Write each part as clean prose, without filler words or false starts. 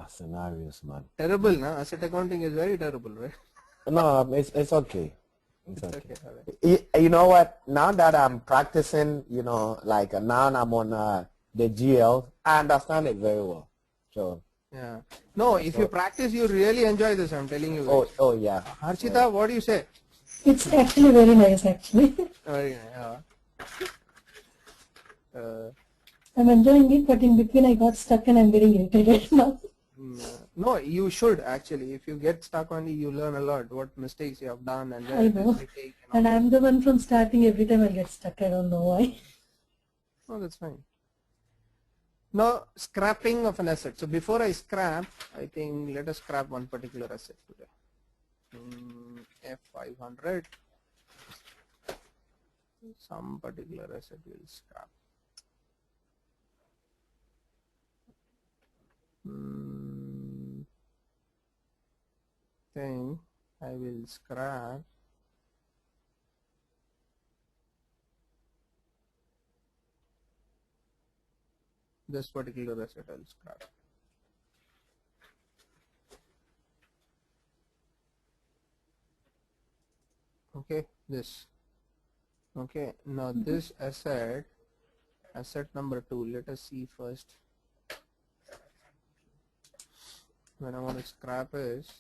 Scenarios, man. Terrible, na? Asset accounting is very terrible, right? No, it's okay. It's okay. All right. You know what? Now that I'm practicing, like now I'm on the GL, I understand it very well. So Yeah. No, if you practice, you really enjoy this. I'm telling you. Guys. oh yeah. Harshita, what do you say? It's actually very nice, actually. Very nice. I'm enjoying it, but in between I got stuck and I'm getting irritated now. No, you should actually. If you get stuck only, you learn a lot. What mistakes you have done and I know. And I'm the one from starting. Every time I get stuck. I don't know why. Oh, that's fine. Now, scrapping of an asset. So before I scrap, I think let us scrap one particular asset today. F500. Some particular asset will scrap. Thing I will scrap this particular asset. I'll scrap. Okay, this. Okay, now this asset number 2. Let us see first. When I want to scrap is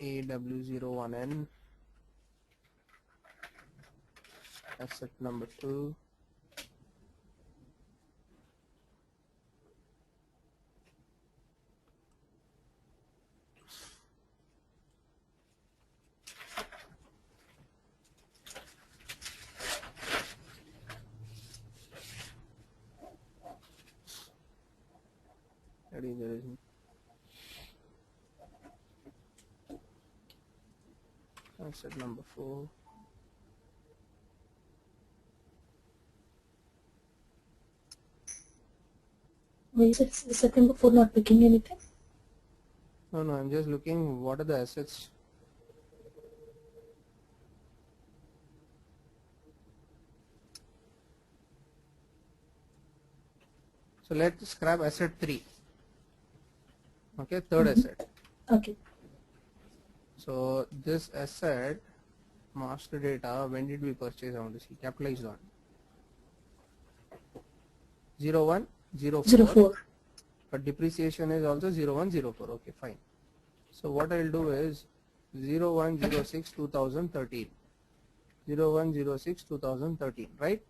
AW01N, asset number 2. There is asset number 4. Wait, it's the second before not picking anything. No, I'm just looking what are the assets. So let's scrap asset 3. Okay, third asset. Okay. So this asset, master data, when did we purchase? I want to see. Capitalized on 0104. But depreciation is also 0104. Okay, fine. So what I'll do is 0106 2013. 0106 2013, right?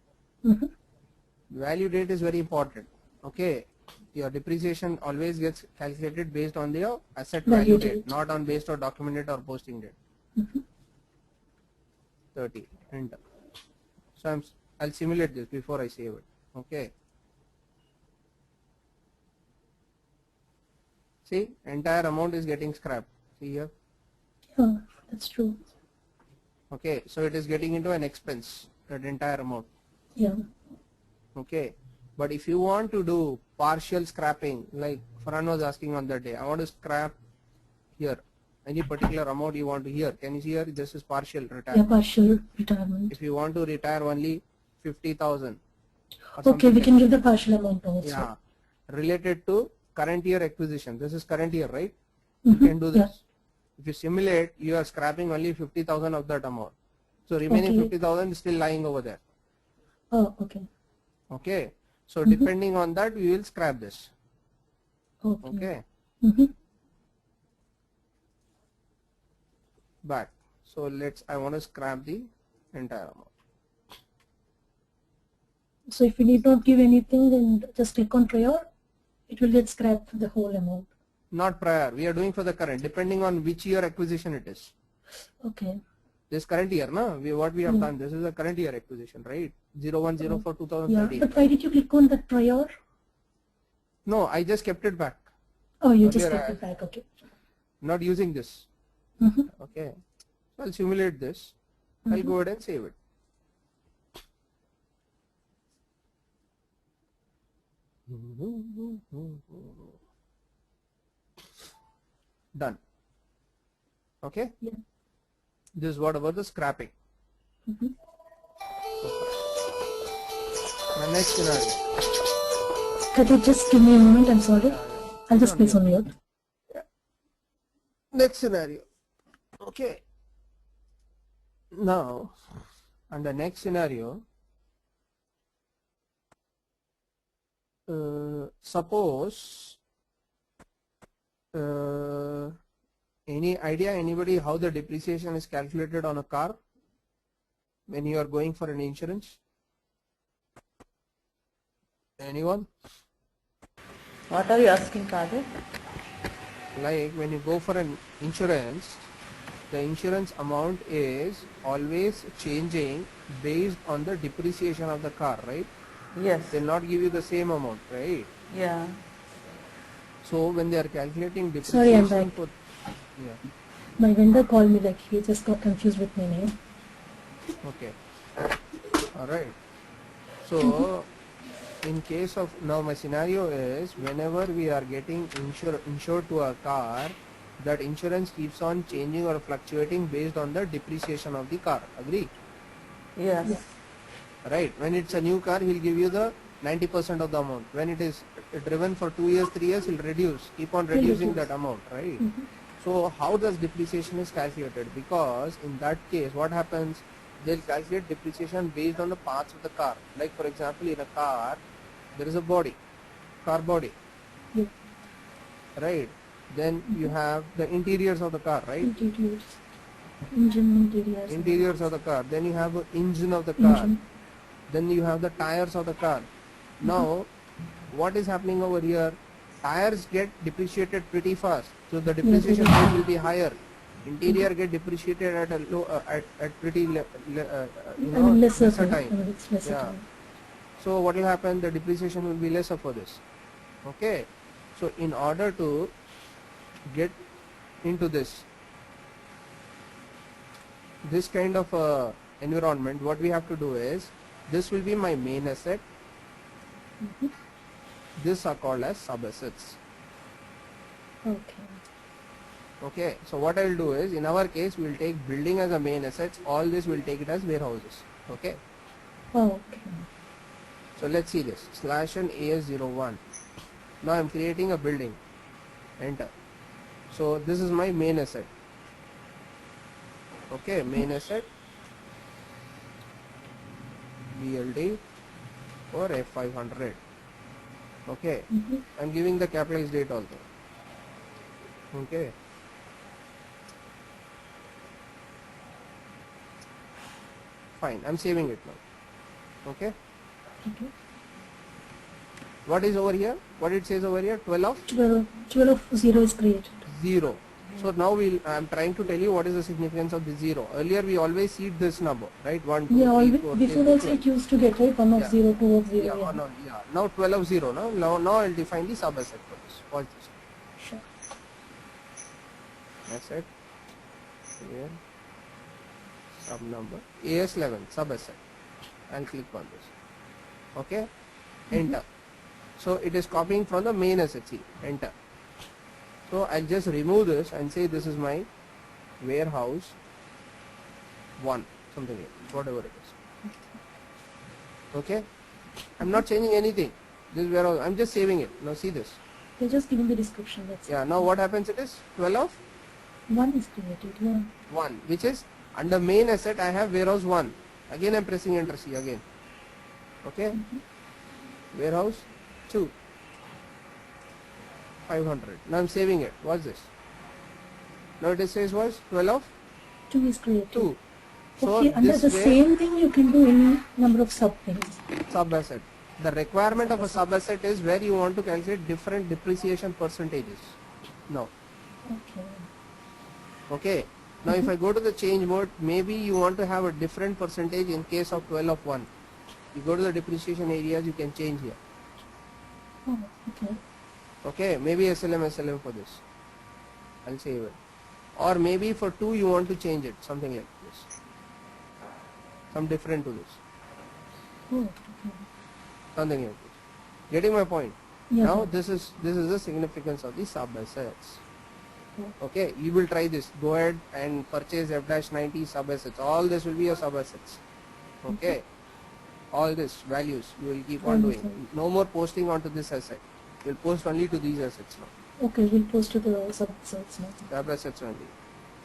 Value date is very important. Okay, your depreciation always gets calculated based on the asset value date, not on based on documented or posting date. 30, enter. So I'll simulate this before I save it. Okay. See, entire amount is getting scrapped. See here. Yeah, that's true. Okay, so it is getting into an expense, that entire amount. Yeah. Okay, but if you want to do partial scrapping, like Farhan was asking on that day, I want to scrap here. Any particular amount you want to hear. Can you see here? This is partial retirement. Yeah, partial retirement. If you want to retire only 50,000. Okay, we can give the partial amount also. Yeah, related to current year acquisition. This is current year, right? You can do this. Yeah. If you simulate, you are scrapping only 50,000 of that amount. So remaining 50,000 is still lying over there. Oh, okay. Okay. So depending on that, we will scrap this. Okay. Back. So I want to scrap the entire amount. So if we need not give anything, then just click on prior, it will get scrapped for the whole amount. Not prior. We are doing for the current, depending on which year acquisition it is. Okay. This current year, no? What we have done, this is a current year acquisition, right? 0104 2013. Yeah, but why did you click on that prior? No, I just kept it back. Oh, you just kept it back, okay. Not using this. Okay. So I'll simulate this. I'll go ahead and save it. Done. Okay. Yeah. This is what about the scrapping. Mhm. My next scenario. Pratik, just give me a moment. I'm sorry. I'll just place on mute. Next scenario. Okay. Now, and the next scenario, suppose any idea, anybody, how the depreciation is calculated on a car when you are going for an insurance? Anyone? What are you asking, Father? Like when you go for an insurance, the insurance amount is always changing based on the depreciation of the car, right? Yes. They'll not give you the same amount, right? Yeah. So when they are calculating Sorry, I'm depreciation back. for, yeah, My vendor called me, like he just got confused with my name. okay, all right. So in case of, now my scenario is whenever we are getting insured to a car, that insurance keeps on changing or fluctuating based on the depreciation of the car. Agree? Yes. Yeah. Right. When it's a new car, he'll give you the 90% of the amount. When it is driven for 2 years, 3 years, he'll reduce, keep on reducing reduce. that amount, right? Mhm. So how does depreciation is calculated? Because in that case, what happens? They'll calculate depreciation based on the parts of the car. Like for example, in a car, there is a body, car body, Yeah. right? Then you have the interiors of the car, right? Interiors. Engine interiors. Interiors of the car. Then you have the engine of the car. Engine. Then you have the tires of the car. Now, what is happening over here? Tires get depreciated pretty fast, so the depreciation pretty rate will be higher. Interior get depreciated at a low, at pretty Lesser lesser time. It's lesser Yeah. time. So what will happen? The depreciation will be lesser for this. Okay. So in order to get into this kind of environment, what we have to do is, this will be my main asset. Mhm. These are called as sub-assets. Okay. Okay, so what I will do is, in our case, we will take building as a main assets. All this will take it as warehouses. Okay. Okay. So let's see this. /n AS01. Now I'm creating a building. Enter. So this is my main asset. Okay, main asset. BLD or F500. Okay, Mhm. I'm giving the capitalized date also. Okay. Fine, I'm saving it now. Okay. Okay. What is over here? What it says over here? 12 of 12 of 0 is created. 0. So now I'm trying to tell you what is the significance of the 0. Earlier we always see this number, right? 1, 2, Yeah, 3, always, 4, before 5, also it used to get, right? 1 of Yeah. 0, 2 of 0. Yeah, Yeah. or no, yeah. Now 12 of 0. Now I'll define the sub-asset for this. Watch this. Sure. Asset here, sub number AS11 sub-asset. I'll click on this. Okay, enter. So it is copying from the main asset. See, enter. So I'll just remove this and say this is my warehouse 1, something like this, whatever it is. Okay, I'm not changing anything. This warehouse, I'm just saving it. Now see this. You're just giving the description. That's Yeah, now what happens? It is 12 of it. 1 is created. Yeah. 1, which is under main asset I have warehouse 1. Again I'm pressing enter, see again. Okay, warehouse 2, 500. Now I'm saving it. What's this? Now it says was 12 of 2 is created. 2. So Okay, under this the way, same thing you can do any number of sub things. sub asset. The requirement of a sub asset is where you want to calculate different depreciation percentages. Now, Okay. okay. Now if I go to the change mode, maybe you want to have a different percentage in case of 12 of 1. You go to the depreciation areas, you can change here. Oh, okay. Okay, maybe SLM for this. I'll save it. Or maybe for 2 you want to change it, something like this. Some different to this. Oh, okay. Something like this. Getting my point? Yeah. Now this is the significance of the sub assets. Okay, you will try this. Go ahead and purchase F-90 sub-assets. All this will be your sub-assets. Okay. All this values you will keep on doing. No more posting onto this asset. You'll post only to these assets now. Okay, we'll post to the sub-assets now. Sub-assets only.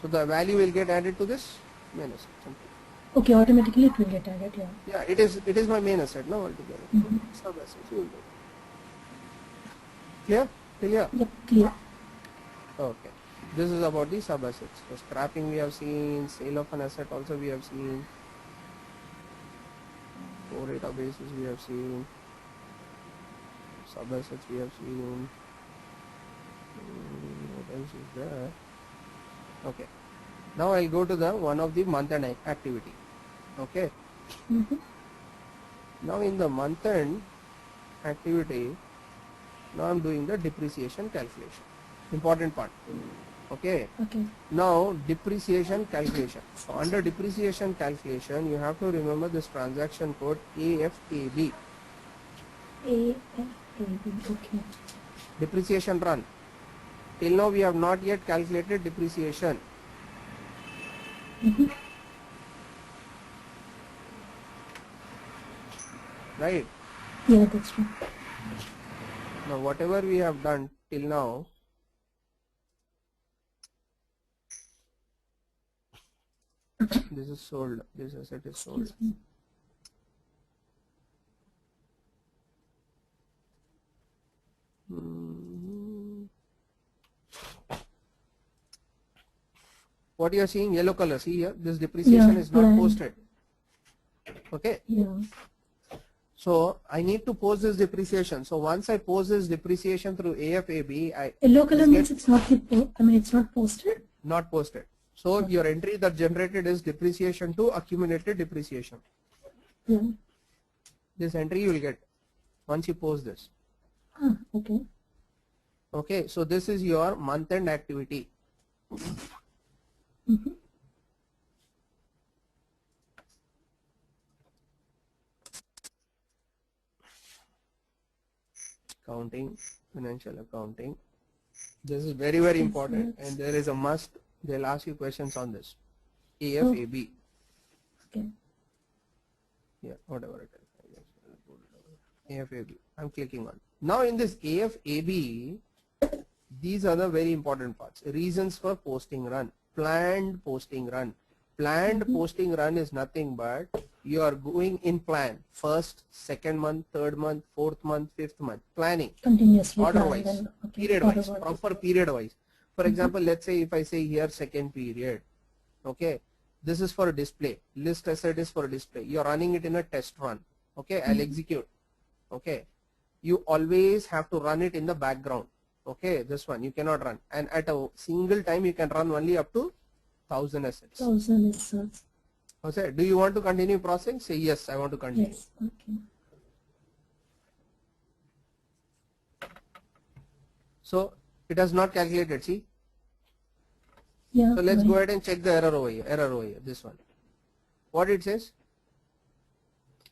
So the value will get added to this main asset. Simple. Okay, automatically it will get added, yeah. Yeah, it is my main asset now altogether. Sub-assets you will do. Clear? Clear? Yep, clear. Okay. This is about the sub-assets. So scrapping we have seen, sale of an asset also we have seen. 4 databases we have seen. Sub-assets we have seen. What else is there? Okay. Now I'll go to the one of the month-end activity. Okay. Now in the month-end activity, now I'm doing the depreciation calculation. Important part. Okay. Okay. Now depreciation calculation. So under depreciation calculation, you have to remember this transaction code AFAB. AFAB, okay. Depreciation run. Till now we have not yet calculated depreciation. Right? Yeah, that's true. Now whatever we have done till now, this is sold, this asset is sold. Excuse me. What you are seeing yellow color, see here, this depreciation Yeah, is not plan. posted. Okay, Yeah. so I need to post this depreciation. So once I post this depreciation through AFAB, Yellow color Just means it's not it's not posted. not posted. So your entry that generated is depreciation to accumulated depreciation. Yeah. This entry you will get once you post this. Ah, okay. Okay, so this is your month-end activity. Accounting, financial accounting. This is very, very important, and there is a must. They'll ask you questions on this. AFAB. Okay. Yeah, whatever it is. AFAB. I'm clicking on. Now in this AFAB, these are the very important parts. Reasons for posting run. Planned posting run. Planned posting run is nothing but you are going in plan. First, second month, third month, fourth month, fifth month. Planning. Continuously. Order plan, wise. then, okay. Period Order wise. wise. Proper period wise. For example, let's say if I say here second period. Okay. This is for display. List asset is for display. You're running it in a test run. Okay. I'll execute. Okay. You always have to run it in the background. Okay. This one you cannot run. And at a single time you can run only up to 1000 assets. 1000 assets. Okay. Do you want to continue processing? Say yes, I want to continue. Yes. Okay. So it has not calculated. See. Yeah. So let's right. go ahead and check the error over here. Error over here. This one. What it says?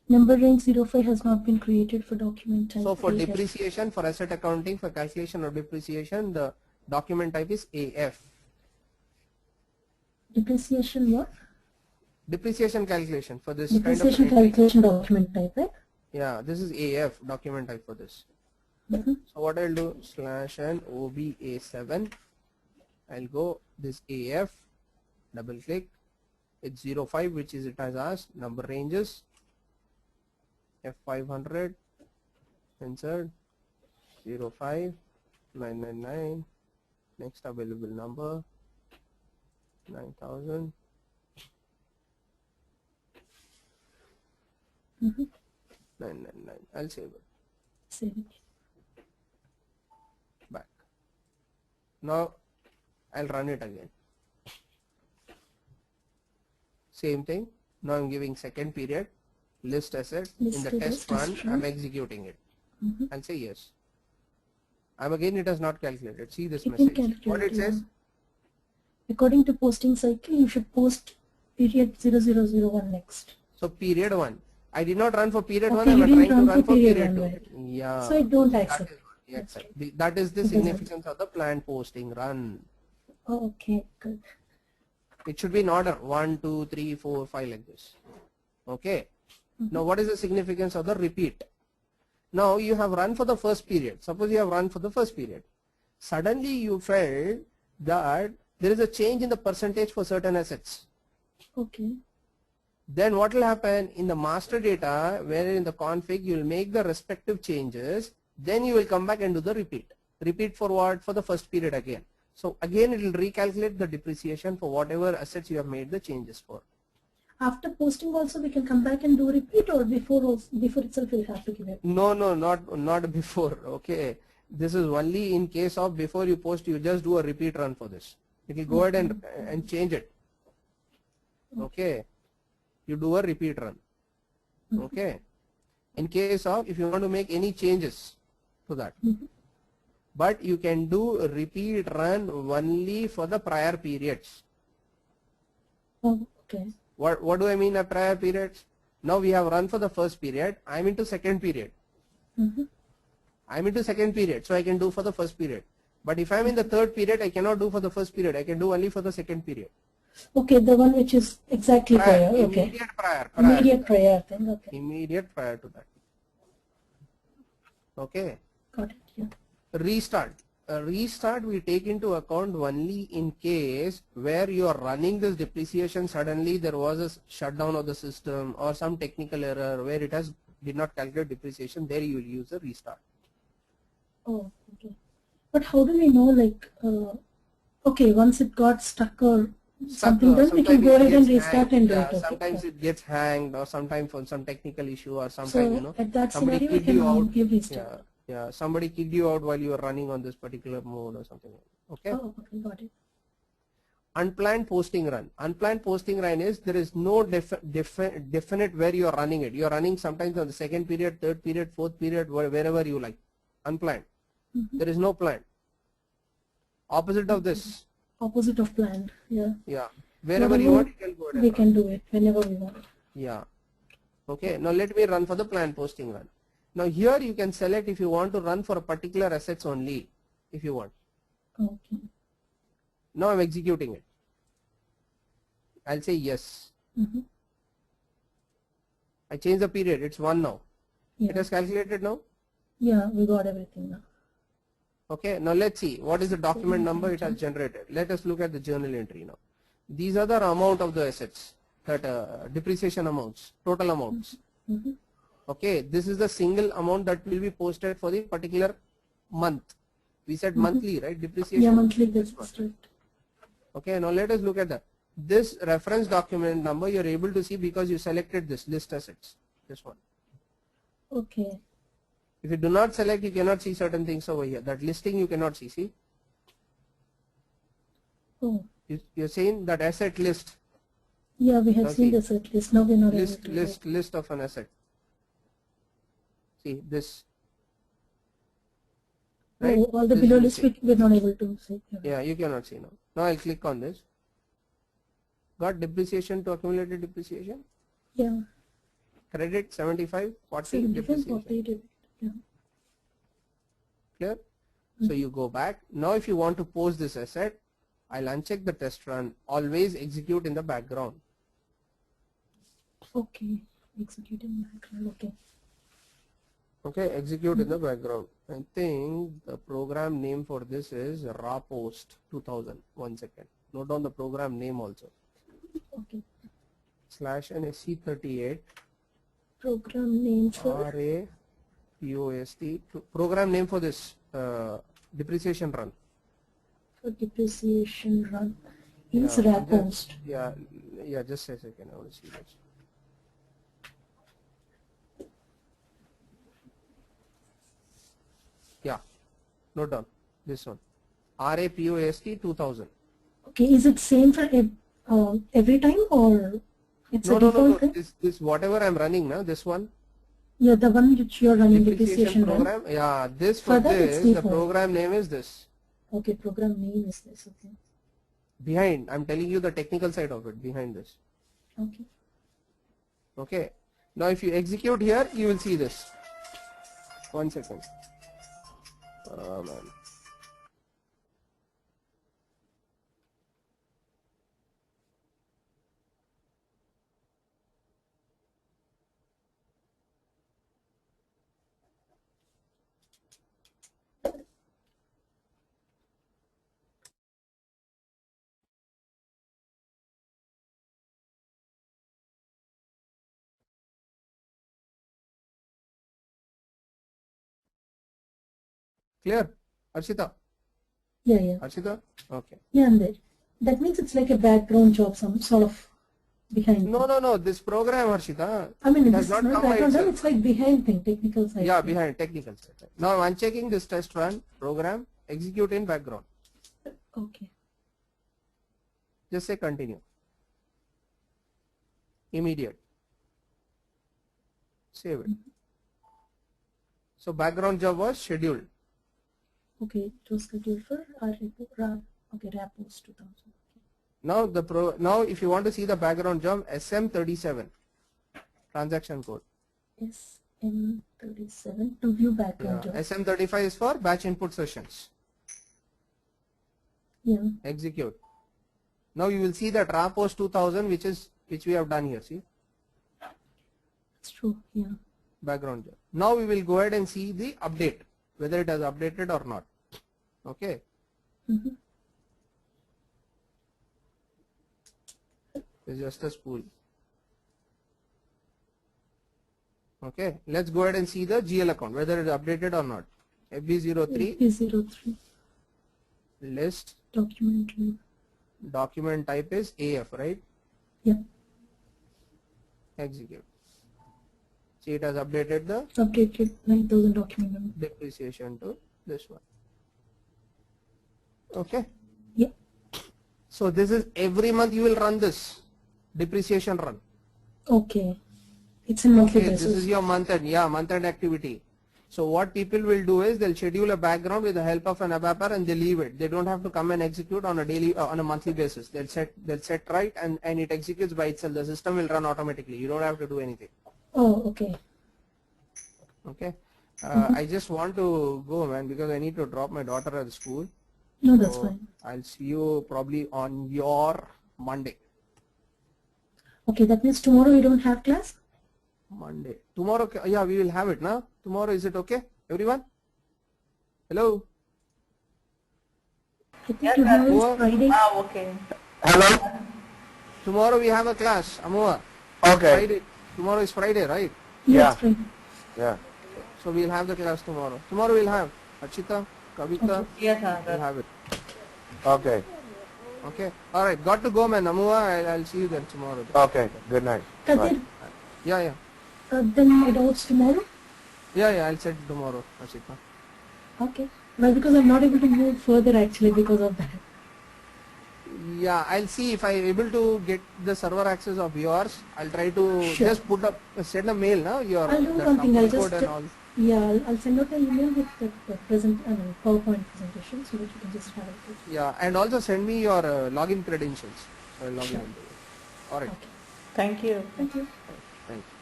Number range 05 has not been created for document type. So for AF. depreciation, for asset accounting, for calculation of depreciation, the document type is AF. Depreciation what? Depreciation calculation for this Depreciation kind of entry. calculation document type, right? Yeah, this is AF document type for this. Mm-hmm. So what I'll do /n OBA7. I'll go this AF, double click. It's 05, which is it has asked. Number ranges F500. Insert 05 999. Next available number 9000. 999. I'll save it. Save it. Back. Now I'll run it again. Same thing. Now I'm giving second period, list asset. In the Listed test as run, test I'm run. executing it. Mhm. I'll say yes. Again, it has not calculated. See this You can message. What calculate, it says? yeah. According to posting cycle, you should post period 0001 next. So period 1. I did not run for period 1. Okay, I you was didn't trying to run run for for period period 2. one, right? Yeah. So I don't That accept. is what, yeah, exactly. That is the It doesn't. significance of the planned posting run. Oh, okay, good. It should be in order 1, 2, 3, 4, 5 like this. Okay. Now what is the significance of the repeat? Now you have run for the first period. Suppose you have run for the first period. Suddenly you felt that there is a change in the percentage for certain assets. Okay. Then what will happen in the master data, where in the config you will make the respective changes, then you will come back and do the repeat. Repeat for what? For the first period again. So again it will recalculate the depreciation for whatever assets you have made the changes for. After posting also we can come back and do repeat, or before itself we'll have to give it? No, not before. Okay. This is only in case of before you post, you just do a repeat run for this. It will go ahead and change it. Okay. You do a repeat run. Okay. In case of if you want to make any changes to that. But you can do a repeat run only for the prior periods. Oh, okay. What do I mean by prior periods? Now we have run for the first period. I'm into second period. I'm into second period, so I can do for the first period. But if I'm in the third period, I cannot do for the first period. I can do only for the second period. Okay, the one which is exactly prior. Okay. Immediate prior. Immediate prior thing. Okay. Immediate prior to that. Okay. Got it. Yeah. Restart. Restart we take into account only in case where you are running this depreciation, suddenly there was a shutdown of the system or some technical error where it did not calculate depreciation. There you will use a restart. Oh, okay. But how do we know, like, okay, once it got stuck or something, then we can go ahead and restart and do it. Okay. Sometimes it gets hanged, or sometimes for some technical issue, or sometimes So at that somebody scenario we kicked you can out. give restart. Yeah, somebody kicked you out while you were running on this particular mode or something. Okay. Oh, okay, got it. Unplanned posting run. Unplanned posting run is there is no definite where you are running it. You are running sometimes on the second period, third period, fourth period, wherever you like. Unplanned. There is no plan. Opposite of this. Opposite of planned. Yeah. Yeah. Wherever you want, you can go ahead. We can do it whenever we want. Yeah. Okay. Now let me run for the planned posting run. Now here you can select if you want to run for a particular assets only, if you want. Okay. Now I'm executing it. I'll say yes. I change the period. It's 1 now. Yeah. It has calculated now. Yeah, we got everything now. Okay. Now let's see what is the document number it has generated. Let us look at the journal entry now. These are the amount of the assets, that depreciation amounts, total amounts. Okay. This is the single amount that will be posted for the particular month. We said monthly, right? Depreciation. Yeah, monthly, that's right. Okay, now let us look at that. This reference document number you are able to see because you selected this list assets, this one. Okay. If you do not select, you cannot see certain things over here. That listing you cannot see. See? Oh. You're saying that asset list. Yeah, we have Now seen see. the asset list. Now we're not able List, to. list of an asset. See this. Right? Oh, all the This below is list listing. we're not able to see. Yeah, you cannot see now. Now I'll click on this. Got depreciation to accumulated depreciation. Yeah. Credit 75, 40 75, depreciation. 40 debit. Yeah. Clear? So you go back. Now if you want to post this asset, I'll uncheck the test run. Always execute in the background. Okay. Executing background. Okay. Okay, execute in the background. I think the program name for this is raw post 2000. 1 second. Note down the program name also. Okay. /NSC38 Program name for RAPOST. Program name for this depreciation run. depreciation run is Yeah, RAPOST. Yeah, just a second. I want to see this. Yeah, note down this one. RAPOST 2000. Okay, is it same for every time, or it's a default thing? This whatever I'm running now, this one. Yeah, the one which you're running depreciation run. program. Yeah, this for that it's this, the default. program name is this. Okay, program name is this. Okay. Behind, I'm telling you the technical side of it. Behind this. Okay. Okay. Now if you execute here, you will see this. 1 second. Oh man. Clear? Arshita? Yeah. Arshita? Okay. Yeah, I'm there. That means it's like a background job, some sort of behind. No. This program, Arshita. I mean, it this has is not not come by background job, itself. it's like behind thing, technical side. Yeah, thing. behind technical side. Now I'm checking this test run program, execute in background. Okay. Just say continue. Immediate. Save it. So background job was scheduled. Okay, it was scheduled for RAP post 2000. Now now if you want to see the background job, SM37 transaction code. SM37 to view background job. SM35 is for batch input sessions. Yeah. Execute. Now you will see that RAP post 2000 which we have done here. See, It's true. Yeah. background job. Now we will go ahead and see the update, whether it has updated or not. Okay. Mm-hmm. It's just a spool. Okay, let's go ahead and see the GL account, whether it is updated or not. FB03 P03 list, document type is AF, right? Yeah. Execute. See, it has updated the Updated 9000 document number. depreciation to this one. Okay. Yeah. So this is every month you will run this depreciation run. Okay. It's a monthly Okay, this basis. is your month end activity. So what people will do is they'll schedule a background with the help of an ABAPer and they leave it. They don't have to come and execute on a daily on a monthly basis. They'll set right and it executes by itself. The system will run automatically. You don't have to do anything. Oh, okay. Okay. I just want to go, man, because I need to drop my daughter at the school. No, that's So fine. I'll see you probably on your Monday. Okay, that means tomorrow we don't have class? Monday. Tomorrow, yeah, we will have it now. Tomorrow, is it okay? Everyone? Hello? I think you have Tomorrow? it Friday. Ah, okay. Hello? Tomorrow we have a class, Amua. Okay. Friday. Tomorrow is Friday, right? Yeah. Yes, Friday. Yeah. So we'll have the class tomorrow. Tomorrow we'll have Archita, Kavita, Yes, we'll sir. have it. Okay. Okay. Alright, got to go, man. Amua, I'll see you then tomorrow. Okay. Good night. Bye. Kadir, Yeah. then my doubts tomorrow? Yeah, I'll set it tomorrow, Archita. Okay. Well, because I'm not able to move further actually because of that. Yeah, I'll see if I'm able to get the server access of yours. I'll try to Sure. just send a mail now. Your I'll do the one thing. company I'll code just and all. I'll send out an email with the PowerPoint presentation so that you can just have a look. Yeah, and also send me your login credentials. So I'll log in. All right. Okay. Thank you. Thank you. Thank you.